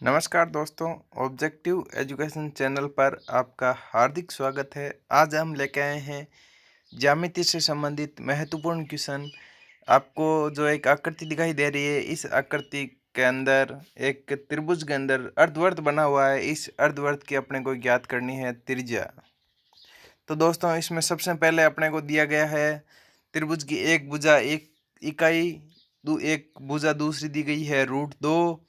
नमस्कार दोस्तों, objective education channel पर आपका हार्दिक स्वागत है। आज हम लेके आए हैं ज्यामिति से संबंधित महत्वपूर्ण क्वेश्चन। आपको जो एक आकृति दिखाई दे रही है, इस आकृति के अंदर एक त्रिभुज के अंदर अर्धवृत्त बना हुआ है। इस अर्धवृत्त की अपने को ज्ञात करनी है त्रिज्या। तो दोस्तों, इसमें सबसे पहले अपने को दिया गया है त्रिभुज की एक भुजा एक इकाई, एक भुजा दूसरी दी गई है √2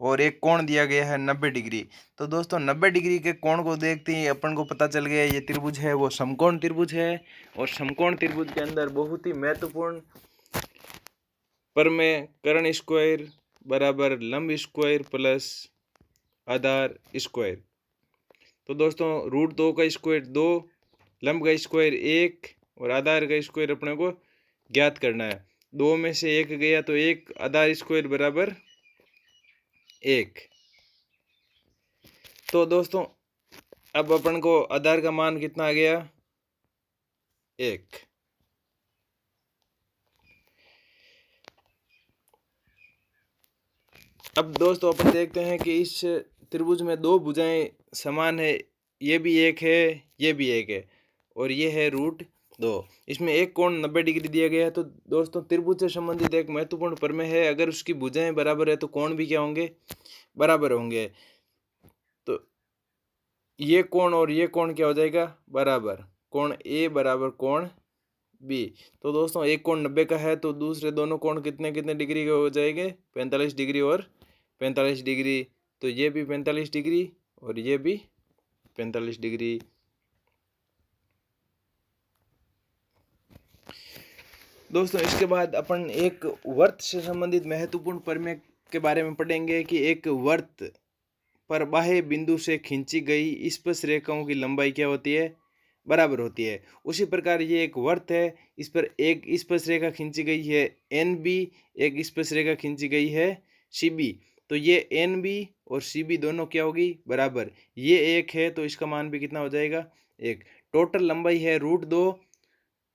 और एक कोण दिया गया है 90 डिग्री। तो दोस्तों, 90 डिग्री के कोण को देखते ही अपन को पता चल गया ये त्रिभुज है वो समकोण त्रिभुज है। और समकोण त्रिभुज के अंदर बहुत ही महत्वपूर्ण परमेय कर्ण स्क्वायर बराबर लंब स्क्वायर प्लस आधार स्क्वायर। तो दोस्तों, √2 का स्क्वायर 2, लंब का स्क्वायर 1 और आधार का स्क्वायर अपने को ज्ञात करना है। 2 में से 1 गया तो 1, आधार स्क्वायर बराबर 1। तो दोस्तों, अब अपन को आधार का मान कितना आ गया? 1। अब दोस्तों, अपन देखते हैं कि इस त्रिभुज में दो भुजाएं समान है। ये भी 1 है, ये भी 1 है और ये है √2। इसमें एक कोण 90 डिग्री दिया गया है। तो दोस्तों, त्रिभुज से संबंधित एक महत्वपूर्ण प्रमेय है, अगर उसकी भुजाएं बराबर है तो कोण भी क्या होंगे? बराबर होंगे। तो ये कोण और ये कोण क्या हो जाएगा? बराबर। कोण ए बराबर कोण बी। तो दोस्तों, एक कोण 90 का है तो दूसरे दोनों कोण कितने कितने डिग्री के हो जाएंगे? 45 डिग्री और 45 डिग्री। तो ये भी 45 डिग्री और ये भी 45 डिग्री। दोस्तों, इसके बाद अपन एक वर्त से संबंधित महत्वपूर्ण प्रमेय के बारे में पढ़ेंगे कि एक वर्त पर बाह्य बिंदु से खींची गई स्पर्श रेखाओं की लंबाई क्या होती है? बराबर होती है। उसी प्रकार ये एक वर्त है, इस पर एक स्पर्श रेखा खींची गई है NB, एक स्पर्श रेखा खींची गई है CB। तो ये NB और CB दोनों क्या होगी? बराबर। ये 1 है तो इसका मान भी कितना हो जाएगा? 1। टोटल लंबाई है √2,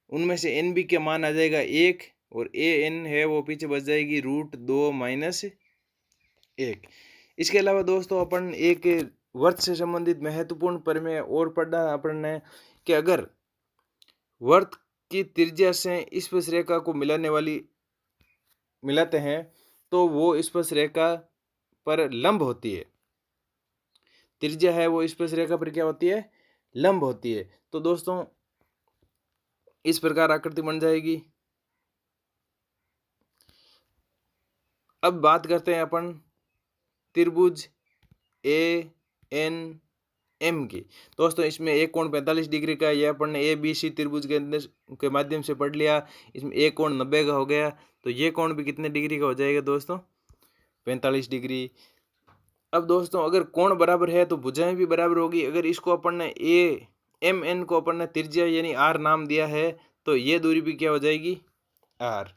उनमें से NB का मान आ जाएगा 1 और AN है वो पीछे बच जाएगी √2 - 1। इसके अलावा दोस्तों, अपन एक वर्त से संबंधित महत्वपूर्ण प्रमेय और पढ़ा अपन ने कि अगर वर्त की त्रिज्या से स्पर्श रेखा को मिलाते हैं तो वो स्पर्श रेखा पर लंब होती है। त्रिज्या है वो स्पर्श रेखा पर क्या होती है? लंब होती है। तो दोस्तों, इस प्रकार आकृति बन जाएगी। अब बात करते हैं अपन त्रिभुज ANM की। दोस्तों, इसमें एक कोण 45 डिग्री का है, यह अपन ने ABC त्रिभुज के अंदर के माध्यम से पढ़ लिया। इसमें एक कोण 90 का हो गया तो ये कोण भी कितने डिग्री का हो जाएगा दोस्तों? 45 डिग्री। अब दोस्तों, अगर कोण बराबर है तो भुजाएं भी बराबर होगी। अगर इसको अपन ने AMN को अपन ने त्रिज्या यानी R नाम दिया है तो ये दूरी भी क्या हो जाएगी? R।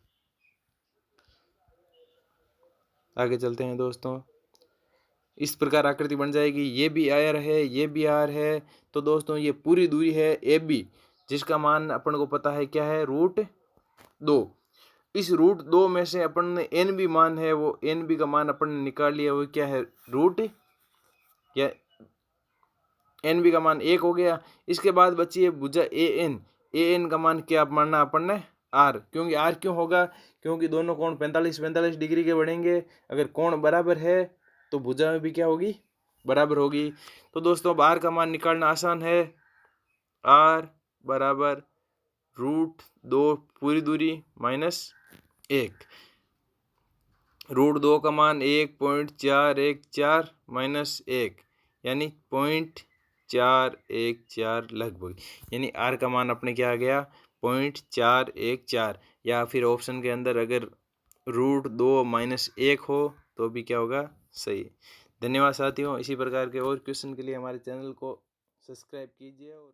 आगे चलते हैं दोस्तों, इस प्रकार आकृति बन जाएगी। ये भी आर है, ये भी आर है। तो दोस्तों, ये पूरी दूरी है AB, जिसका मान अपन को पता है क्या है? √2। इस √2 में से अपन ने NB मान है वो NB का मान अपन ने निकाल लिया, वो क्या है? या NB का मान 1 हो गया। इसके बाद बची है भुजा AN का मान क्या मानना अपन ने? R। क्योंकि R क्यों होगा? क्योंकि दोनों कोण 45 डिग्री के बढ़ेंगे। अगर कोण बराबर है तो भुजा में भी क्या होगी? बराबर होगी। तो दोस्तों, अब R का मान निकालना आसान है। R बराबर √2 पूरी दूरी -1। √2 का मान 1.414 -1 यानी 0.414 लगभग। यानी R का मान अपने क्या आ गया? 0.414। या फिर ऑप्शन के अंदर अगर √2 - 1 हो तो भी क्या होगा? सही। धन्यवाद साथियों। इसी प्रकार के और क्वेश्चन के लिए हमारे चैनल को सब्सक्राइब कीजिए और